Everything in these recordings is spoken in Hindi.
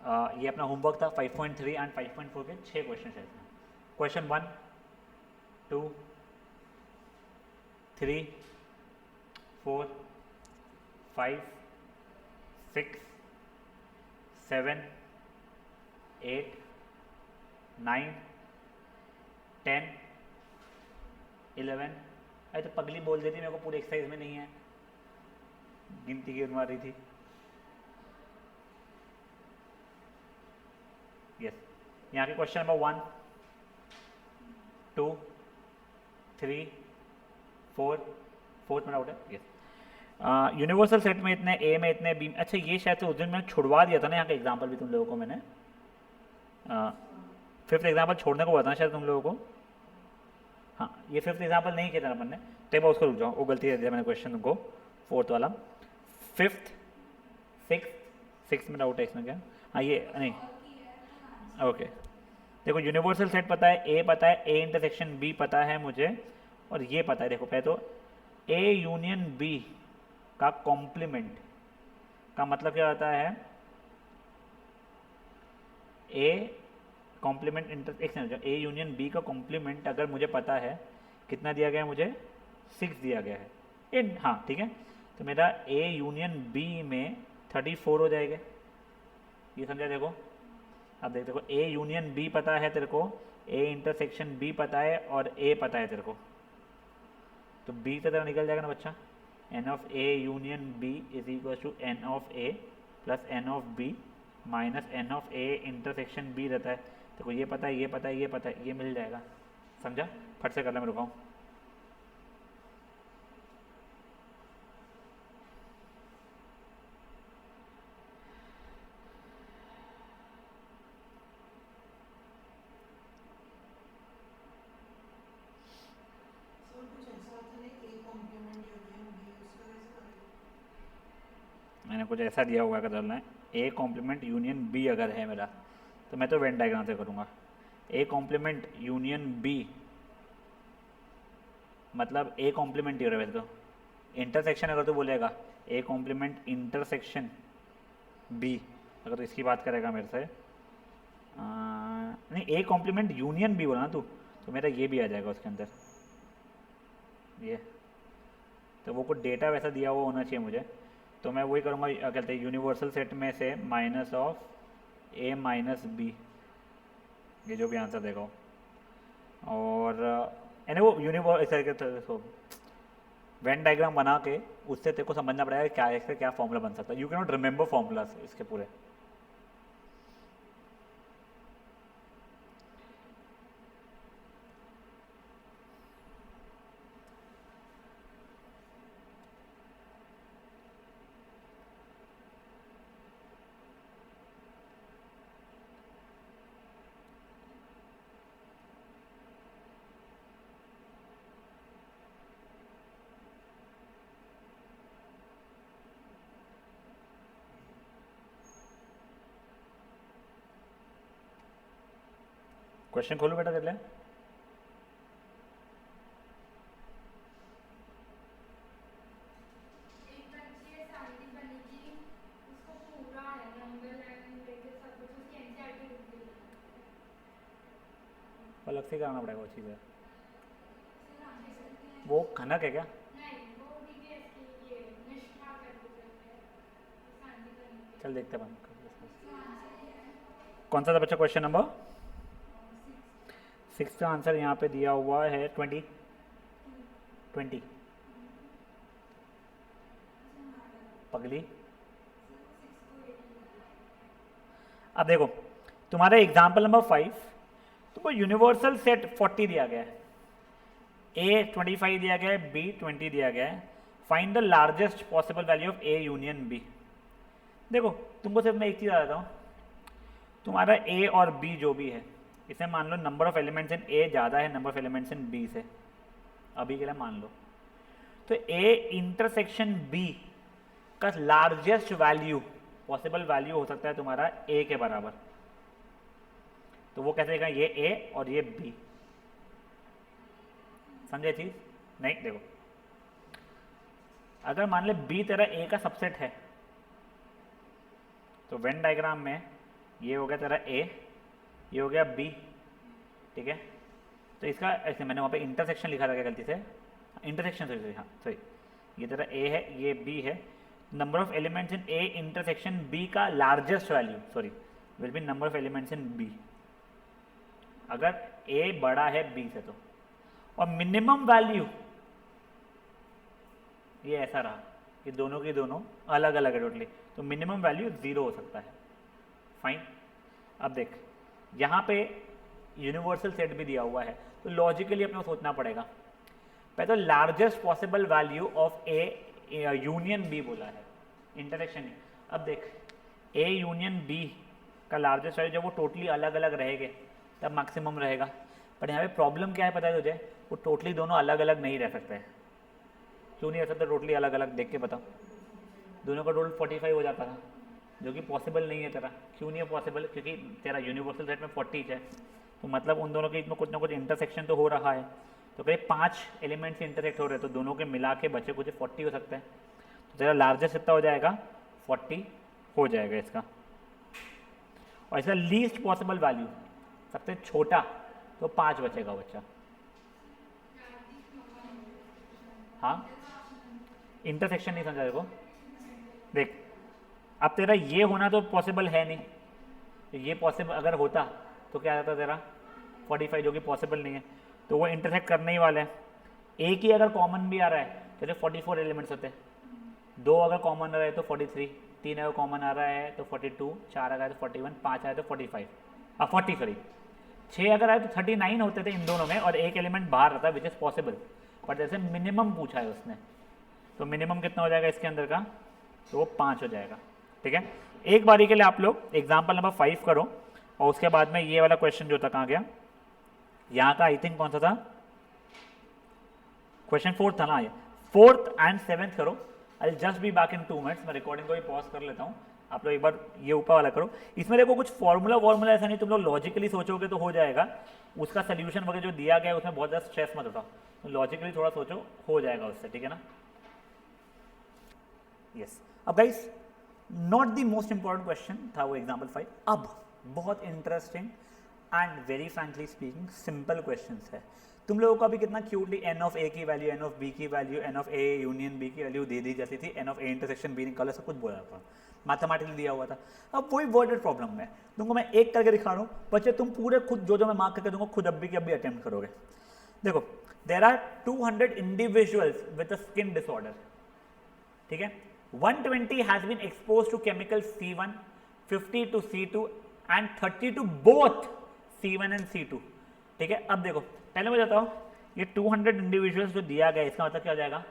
ये अपना होमवर्क था 5.3 एंड 5.4 के 6 क्वेश्चन है इसमें। क्वेश्चन 1, 2, 3, 4, 5, 6, 7, 8, 9, 10, 11। अरे तो पगली बोल देती, मेरे को पूरे एक्सरसाइज में नहीं है, गिनती की मार रही थी। यस, यहाँ के क्वेश्चन नंबर 1, 2, 3, 4, फोर्थ में डाउट है। यस, यूनिवर्सल सेट में इतने, ए में इतने, बी में। अच्छा ये शायद से उस दिन मैंने छुड़वा दिया था ना यहाँ का एग्जाम्पल भी तुम लोगों को मैंने, फिफ्थ एग्जाम्पल छोड़ने को बताना शायद तुम लोगों को। हाँ, ये फिफ्थ एग्जाम्पल नहीं किया था अपन ने, तो मैं उसको रुक जाऊँ, वो गलती दे दिया मैंने क्वेश्चन को, फोर्थ वाला। फिफ्थ, सिक्स में डाउट है इसमें क्या? हाँ ये नहीं, ओके। देखो यूनिवर्सल सेट पता है, ए पता है, ए इंटरसेक्शन बी पता है मुझे, और ये पता है। देखो पहले तो ए यूनियन बी का कॉम्प्लीमेंट का मतलब क्या होता है? A complement intersection, A union B का कॉम्प्लीमेंट अगर मुझे पता है, कितना दिया गया है मुझे? 6 दिया गया है। हाँ ठीक है, तो मेरा ए यूनियन बी में 34 हो जाएगा, ये समझा? देखो अब देखो, ए यूनियन बी पता है तेरे को, ए इंटरसेक्शन बी पता है, और ए पता है तेरे को, तो बी तो तेरा निकल जाएगा ना बच्चा। N of A union B is equal to n of A plus n of B minus n of A intersection B रहता है। देखो ये पता है, ये पता है, ये पता है, ये मिल जाएगा। समझा? फट से कर ले, मैं रुकाऊँ। मैंने कुछ ऐसा दिया हुआ है, करना है ए कॉम्प्लीमेंट यूनियन बी अगर है मेरा, तो मैं तो वेन डायग्राम से करूँगा। ए कॉम्प्लीमेंट यूनियन बी मतलब ए कॉम्प्लीमेंट ही हो रहा है वैसे तो। इंटरसेक्शन अगर तो बोलेगा ए कॉम्प्लीमेंट इंटरसेक्शन बी, अगर तो इसकी बात करेगा मेरे से, नहीं ए कॉम्प्लीमेंट यूनियन बी बोला ना तू, तो मेरा ये भी आ जाएगा उसके अंदर, ये। तो वो कुछ डेटा वैसा दिया हुआ होना चाहिए मुझे, तो मैं वही करूँगा, क्या कहते हैं, यूनिवर्सल सेट में से minus of A minus B, ये जो भी आंसर देगा। और यानी वो यूनिवर्सल वेन डायग्राम बना के उससे तेरे को समझना पड़ेगा क्या इससे क्या फॉर्मूला बन सकता है। You can not remember formulas इसके पूरे। क्वेश्चन खोलो बेटा, कर ले। अलग से कराना पड़ेगा वो चीज़ है, वो खनक है क्या? चल देखते हैं कौन सा था बच्चा क्वेश्चन नंबर 6 का आंसर यहाँ पे दिया हुआ है 20 पगली। अब देखो तुम्हारा एग्जाम्पल नंबर 5, तुमको यूनिवर्सल सेट 40 दिया गया है, ए 25 दिया गया है, बी 20 दिया गया है। Find the largest possible value of A union B. देखो तुमको सिर्फ मैं एक चीज़ बताता हूँ, तुम्हारा ए और बी जो भी है, इसे मान लो number of elements in A ज़्यादा है number of elements in B से, अभी के लिए मान लो। तो ए इंटरसेक्शन बी का लार्जेस्ट वैल्यू, पॉसिबल वैल्यू हो सकता है तुम्हारा ए के बराबर। तो वो कैसे देगा? ये ए और ये बी, समझे चीज? नहीं देखो, अगर मान ले बी तेरा ए का सबसेट है, तो वेन डायग्राम में ये हो गया तेरा ए, ये हो गया बी, ठीक है। तो इसका ऐसे मैंने वहाँ पे इंटरसेक्शन लिखा था क्या गलती से, इंटरसेक्शन सॉरी हाँ सॉरी, ये तेरा ए है, ये बी है। Number of elements in A intersection B का largest value sorry will be number of elements in B, अगर ए बड़ा है बी से तो। और मिनिमम वैल्यू ये ऐसा रहा कि दोनों की दोनों अलग अलग है टोटली, तो मिनिमम वैल्यू 0 हो सकता है। फाइन। अब देख यहाँ पे यूनिवर्सल सेट भी दिया हुआ है, तो लॉजिकली अपने को सोचना पड़ेगा। पहले तो largest possible value of A union B बोला है, इंटरसेक्शन। अब देख ए यूनियन बी का लार्जेस्ट वैल्यू जब वो टोटली अलग अलग रहेंगे तब मैक्सिमम रहेगा। पर यहाँ पे प्रॉब्लम क्या है पता है तुझे, वो टोटली दोनों अलग अलग नहीं रह सकते हैं। क्यों नहीं रह सकते टोटली अलग अलग, देख के बताओ। दोनों का टोटल 45 हो जाता था, जो कि पॉसिबल नहीं है तेरा। क्यों नहीं है पॉसिबल, क्योंकि तेरा यूनिवर्सल सेट में 40 है, तो मतलब उन दोनों के इसमें कुछ ना कुछ इंटरसेक्शन तो हो रहा है। तो कहीं 5 एलिमेंट्स इंटरसेक्ट हो रहे हैं, तो दोनों के मिला के बचे कुछ 40 हो सकते हैं। तो तेरा लार्जेस्ट कितना हो जाएगा, 40 हो जाएगा इसका। और इसका लीस्ट पॉसिबल वैल्यू सबसे छोटा तो 5 बचेगा बच्चा। हाँ इंटरसेक्शन नहीं समझा देखो, देख अब तेरा ये होना तो पॉसिबल है नहीं, तो ये पॉसिबल अगर होता तो क्या आता तेरा 45, जो कि पॉसिबल नहीं है, तो वो इंटरसेक्ट करने ही वाले हैं। एक ही अगर कॉमन भी आ रहा है तो 44 एलिमेंट्स होते हैं, 2 अगर कॉमन आ रहा है तो 43, 3 अगर कॉमन आ रहा है तो 42, 4 अगर आए तो 41, 5 आए तो 45 40 सॉरी 6 अगर आए तो 39 होते थे इन दोनों में, और एक एलिमेंट बाहर रहता है विच इज़ पॉसिबल। बट जैसे मिनिमम पूछा है उसने, तो मिनिमम कितना हो जाएगा इसके अंदर का, तो वो 5 हो जाएगा। ठीक है, एक बारी के लिए आप लोग एग्जाम्पल नंबर 5 करो, और उसके बाद में ये वाला क्वेश्चन जो था कहाँ गया, यहाँ का आई थिंक कौन सा था, क्वेश्चन 4 था ना, ये 4th and 7th करो। I will just be back in 2 minutes. मैं रिकॉर्डिंग को भी पॉज कर लेता हूँ, आप लोग एक बार ये ऊपर वाला करो। इसमें देखो कुछ फॉर्मूला ऐसा नहीं, तुम लोग लॉजिकली सोचोगे तो हो जाएगा। उसका सोल्यूशन वगैरह जो दिया गया है उसमें बहुत ज़्यादा स्ट्रेस मत उठाओ, तो लॉजिकली थोड़ा सोचो, हो जाएगा उससे, ठीक है ना। यस, अब guys not the most important question था वो एग्जाम्पल 5। अब बहुत interesting and very frankly speaking simple question है। तुम लोगों को अभी कितना क्यूटली एन ऑफ ए की वैल्यू, एन ऑफ बी की value, n of A union B की वैल्यू दे दी जाती थी, n of A intersection B निकालो, सब कुछ बोला था, मैथमेटिकली दिया हुआ था। अब वही वर्डेड प्रॉब्लम में तुमको मैं एक करके दिखा रहा हूँ, बच्चे तुम पूरे खुद जो मैं मार्क करके दूंगा खुद अभी के अभी अटेम्प्ट करोगे। देखो there are 200 individuals with a skin disorder, ठीक है। 120 has been exposed to chemical C1, 50 to C2 and 30 to both C1 and C2, ठीक है। अब देखो पहले मैं बताता हूँ, ये 200 इंडिविजुअल्स जो दिया गया इसका मतलब क्या हो जाएगा,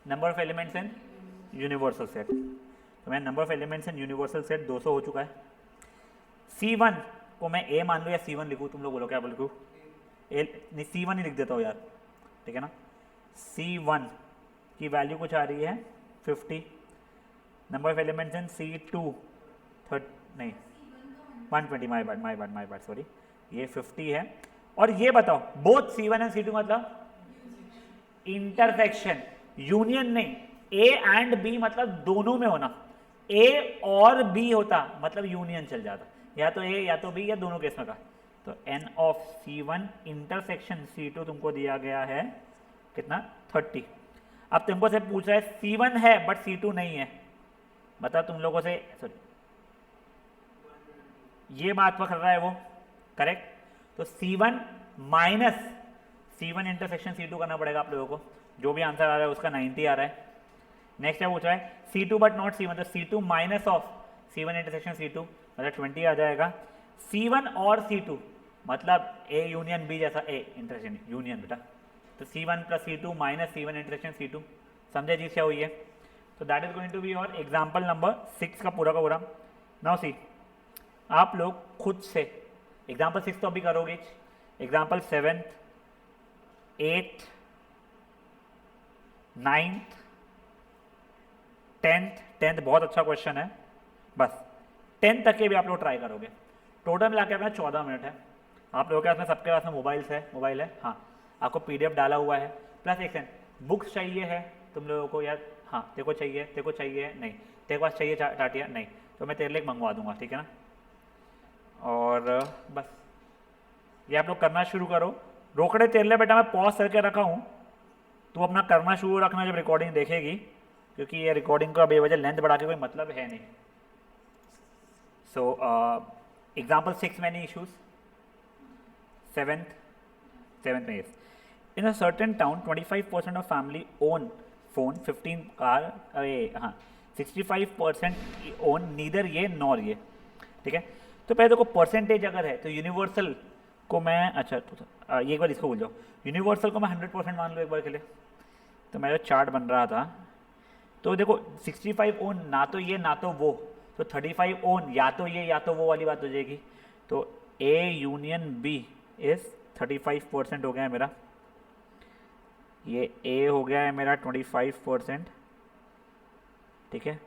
number of elements in universal set. तो मैं number of elements in universal set 200 हो चुका है। C1 को मैं A मान लूँ या C1 लिखूँ, तुम लोग बोलो क्या बोलूँ, ए नहीं C1 ही लिख देता हूँ यार, ठीक है ना। C1 की वैल्यू कुछ आ रही है 50, number of elements in C2 नहीं 120, माय बैड सॉरी, ये 50 है। और ये बताओ बोथ C1 एंड C2 मतलब इंटरसेक्शन, यूनियन नहीं, A एंड B मतलब दोनों में होना, A और B होता मतलब यूनियन चल जाता, या तो A या तो B या दोनों केस में का। तो n of C1 intersection C2 तुमको दिया गया है कितना 30। अब तुमको से पूछ रहा है C1 है बट C2 नहीं है, बता तुम लोगों से, सॉरी ये बात पकड़ रहा है वो, करेक्ट। तो C1 minus C1 intersection C2 करना पड़ेगा आप लोगों को, जो भी आंसर आ रहा है उसका 90 आ रहा है। नेक्स्ट क्या पूछ रहा है, C2 बट नॉट C1, तो C2 minus of C1 intersection C2 मतलब 20 आ जाएगा। C1 और C2 मतलब A यूनियन B जैसा, A इंटरसेक्शन यूनियन बेटा, तो C1 plus C2 minus C1 intersection C2, समझे चीज क्या हुई है। तो that is going to be your example number 6 का पूरा पूरा। नाउ सी आप लोग खुद से एग्जाम्पल 6 तो अभी करोगे, example 7th 8th 9th 10th बहुत अच्छा क्वेश्चन है, बस 10 तक के भी आप लोग ट्राई करोगे। टोटल मिला के अपना 14 मिनट है। आप लोगों के पास में सबके पास में मोबाइल है, हाँ आपको PDF डाला हुआ है, प्लस एक सेकंड बुक्स चाहिए है तुम लोगों को, यार हाँ तेरे को चाहिए नहीं, तेरे पास चाहिए टाटिया नहीं, तो मैं तेरे लिए मंगवा दूंगा, ठीक है ना। और बस ये आप लोग करना शुरू करो। रोकड़े तेल ले बेटा, मैं पॉज करके रखा हूँ, तू अपना करना शुरू रखना जब रिकॉर्डिंग देखेगी, क्योंकि ये रिकॉर्डिंग का बेवजह लेंथ बढ़ा के कोई मतलब है नहीं। So example 6 many issues, seventh में इस in a certain town 25% of family own phone, 15 car, अरे हाँ 65% ओन नीदर ये नॉर ये। ठीक है, तो पहले देखो परसेंटेज अगर है तो यूनिवर्सल को मैं, अच्छा तो ये एक बार इसको भूल जाओ, यूनिवर्सल को मैं 100% मान लो एक बार के लिए। तो मेरा चार्ट बन रहा था, तो देखो 65 ओन ना तो ये ना तो वो, तो 35 ओन या तो ये या तो वो वाली बात हो जाएगी। तो ए यूनियन बी इज 35% हो गया है मेरा, ये ए हो गया है मेरा 25%, ठीक है,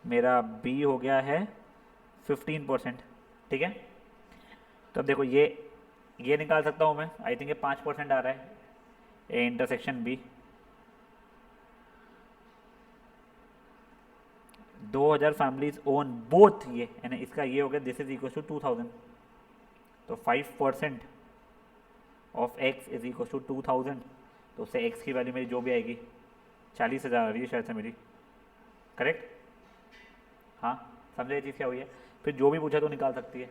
मेरा बी हो गया है 15%। ठीक है, तो अब देखो ये निकाल सकता हूँ मैं, आई थिंक ये 5% आ रहा है, A intersection B. 2000 families own both ये, यानी इसका ये हो गया, दिस इज इक्वल टू 2000। तो 5% of x is equal to 2000, तो उससे एक्स की वैल्यू मेरी जो भी आएगी 40,000 आ रही है शायद से मेरी, करेक्ट। हाँ समझे ये चीज़ क्या हुई है, फिर जो भी पूछा तो निकाल सकती है,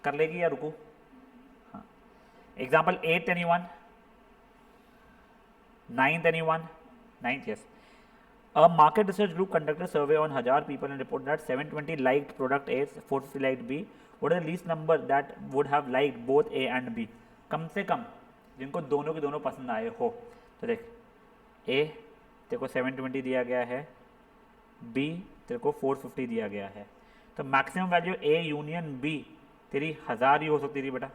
कर लेगी या रुको। हाँ example 8 anyone, 9 anyone, 9 yes. A market research group conducted a survey on 1000 people and reported that 720 liked product A, 450 liked B. What is the least number that would have liked both A and B? कम से कम जिनको दोनों के दोनों पसंद आए हो। तो देख A तेरे को 720 दिया गया है, B तेरे को 450 दिया गया है, तो maximum value A union B तेरी 1000 ही हो सकती थी बेटा,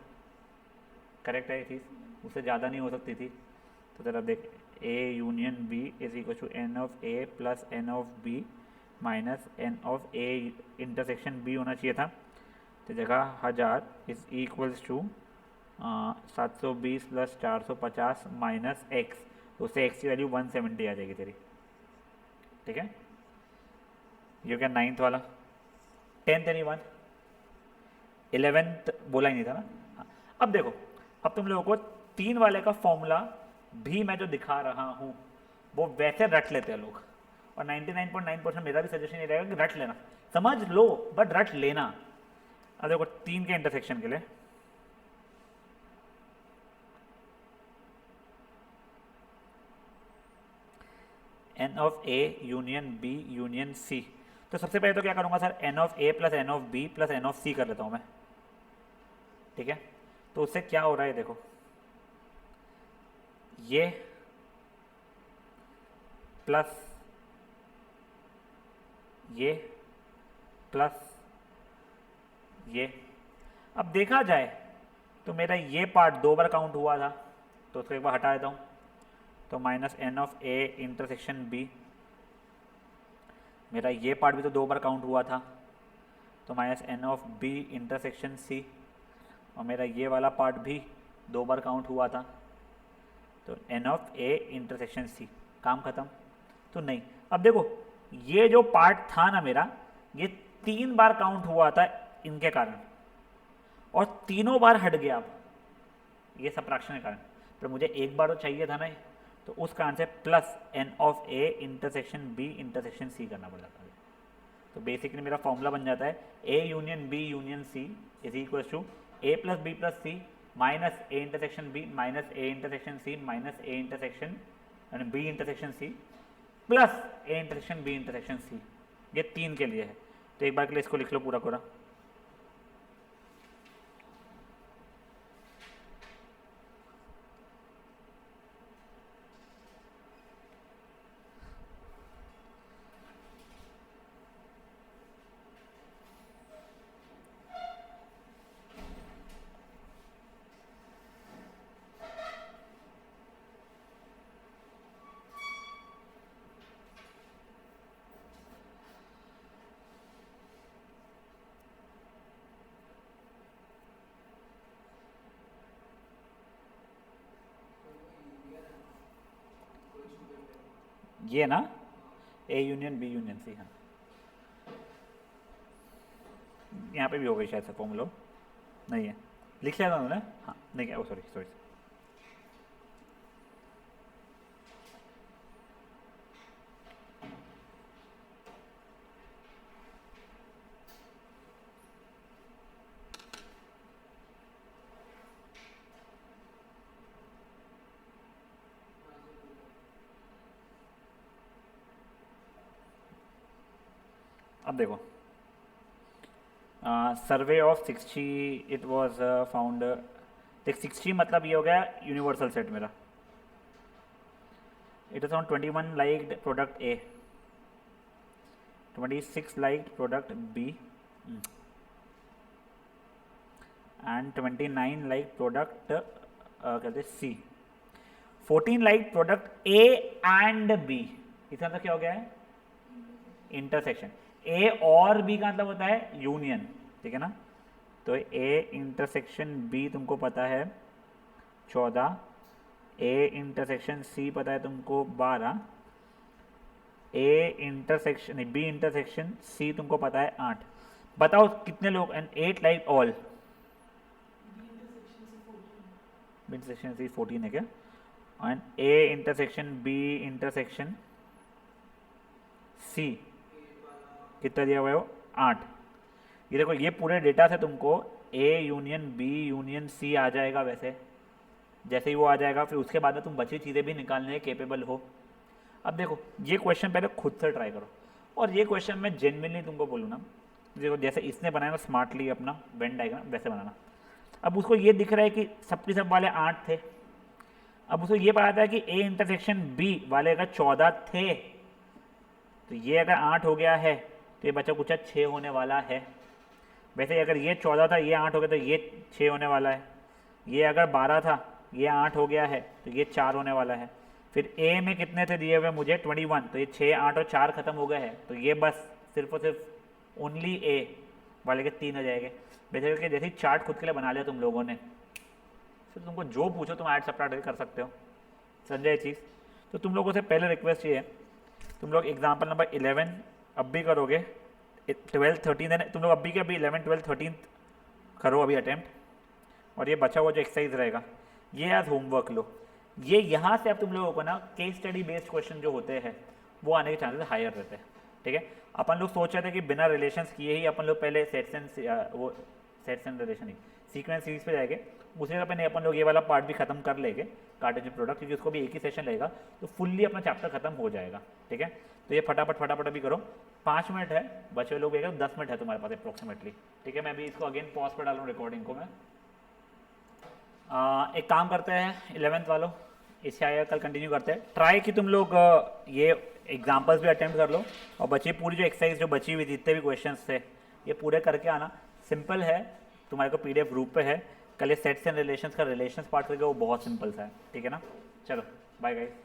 करेक्ट है ये चीज़, उससे ज़्यादा नहीं हो सकती थी। तो तेरा देख A union B is equal to n of A plus n of B minus n of A intersection B होना चाहिए था, तो जगह 1000 is equals to 720 plus 450 minus x, तो उससे एक्स की वैल्यू 170 आ जाएगी तेरी। ठीक है, ये क्या 9th वाला, 10th anyone, 11th बोला ही नहीं था ना। हाँ अब देखो, अब तुम लोगों को 3 वाले का फॉर्मूला भी मैं जो दिखा रहा हूँ वो वैसे रट लेते हैं लोग, और 99.9% मेरा भी सजेशन ये रहेगा कि रट लेना, समझ लो बट रट लेना। अब देखो 3 के इंटरसेक्शन के लिए n of A union B union C, तो सबसे पहले तो क्या करूँगा sir, n of A plus n of B plus n of C कर लेता हूँ मैं। ठीक है, तो उससे क्या हो रहा है देखो, ये प्लस ये प्लस ये, अब देखा जाए तो मेरा ये पार्ट 2 बार काउंट हुआ था, तो उसको एक बार हटा देता हूँ, तो minus n of A intersection B, मेरा ये पार्ट भी तो 2 बार काउंट हुआ था, तो minus n of B intersection C, और मेरा ये वाला पार्ट भी 2 बार काउंट हुआ था, तो n of A intersection C, काम खत्म। तो नहीं, अब देखो ये जो पार्ट था ना मेरा, ये 3 बार काउंट हुआ था इनके कारण, और तीनों बार हट गया अब ये सबट्रैक्शन के कारण, पर मुझे एक बार तो चाहिए था ना, तो उस कारण से plus n of A intersection B intersection C करना पड़ जाता है। तो बेसिकली मेरा फॉर्मूला बन जाता है A union B union C is equal to A plus B plus C minus A intersection B minus A intersection C minus A intersection B intersection C plus A intersection B intersection C. ये 3 के लिए है, तो एक बार के लिए इसको लिख लो पूरा पूरा। ये ना A union B union C, हाँ यहाँ पे भी हो गई शायद से फॉर्मूला, नहीं है, लिख लिया था उन्होंने, हाँ नहीं क्या, सॉरी सॉरी। अब देखो, survey of 60 it was found, देख 60 मतलब ये हो गया यूनिवर्सल सेट मेरा। It is on 21 liked product A, 26 liked product B and 29 like product कहते C, 14 like product A and B. इसका मतलब क्या हो गया है, इंटरसेक्शन। ए और बी का मतलब होता है यूनियन, ठीक है ना। तो ए इंटरसेक्शन बी तुमको पता है 14, ए इंटरसेक्शन सी पता है तुमको 12, A intersection B intersection C तुमको पता है 8। बताओ कितने लोग, and 8 like all, B intersection C 14 है क्या, and A intersection B intersection C कितना दिया हुआ है वो 8। ये देखो ये पूरे डेटा से तुमको A union B union C आ जाएगा। वैसे जैसे ही वो आ जाएगा फिर उसके बाद में तुम बची चीज़ें भी निकालने के केपेबल हो। अब देखो ये क्वेश्चन पहले खुद से ट्राई करो, और ये क्वेश्चन मैं जेन्युइनली तुमको बोलूँ ना, देखो जैसे इसने बनाया ना स्मार्टली अपना वेन डायग्राम, वैसे बनाना। अब उसको ये दिख रहा है कि सबके सब वाले 8 थे, अब उसको ये पता था कि ए इंटरसेक्शन बी वाले अगर 14 थे, तो ये अगर 8 हो गया है तो ये बचा कुछ 6 होने वाला है। वैसे अगर ये 14 था, ये 8 हो गया तो ये 6 होने वाला है। ये अगर 12 था, ये 8 हो गया है तो ये 4 होने वाला है। फिर ए में कितने थे दिए हुए मुझे 21, तो ये 6 8 और 4 खत्म हो गए हैं, तो ये बस सिर्फ और सिर्फ ओनली ए वाले के 3 हो जाएंगे। वैसे करके जैसे ही चार्ट खुद के लिए बना लिया तुम लोगों ने, फिर तुमको जो पूछो तुम ऐड सब्ट्रैक्ट कर सकते हो, समझे ये चीज़। तो तुम लोगों से पहले रिक्वेस्ट ये है, तुम लोग एग्जाम्पल नंबर 11 अब भी करोगे, 12 13 तुम लोग अभी के अभी 11 12 13 करो अभी अटेम्प्ट, और ये बचा हुआ जो एक्सरसाइज रहेगा ये आज होमवर्क लो। ये यहाँ से अब तुम लोगों को ना केस स्टडी बेस्ड क्वेश्चन जो होते हैं वो आने के चांसेस हायर रहते हैं, ठीक है। अपन लोग सोच रहे थे कि बिना रिलेशंस किए ही अपन लोग पहले sets and relation he sequence series पे जाएंगे, उसी तरह पे नहीं अपन लोग ये वाला पार्ट भी खत्म कर लेंगे कार्टेशियन प्रोडक्ट, क्योंकि उसको भी एक ही सेशन रहेगा तो फुल्ली अपना चैप्टर खत्म हो जाएगा, ठीक है। तो ये फटाफट अभी करो, 5 मिनट है, बचे लोग 10 मिनट है तुम्हारे पास अप्रोक्सीमेटली, ठीक है। मैं अभी इसको अगेन पॉज पर डाल रहा हूँ रिकॉर्डिंग को मैं। एक काम करते हैं 11th वालों, इससे आया कल कंटिन्यू करते हैं। ट्राई कि तुम लोग ये एग्जाम्पल्स भी अटेम्प्ट कर लो, और बची पूरी जो एक्सरसाइज जो बची हुई जितने भी क्वेश्चंस थे ये पूरे करके आना। सिंपल है, तुम्हारे को PDF ग्रुप पे है, कल ये सेट्स एंड रिलेशंस का रिलेशंस पार्ट करके वो बहुत सिंपल सा है, ठीक है ना। चलो बाय गाइस।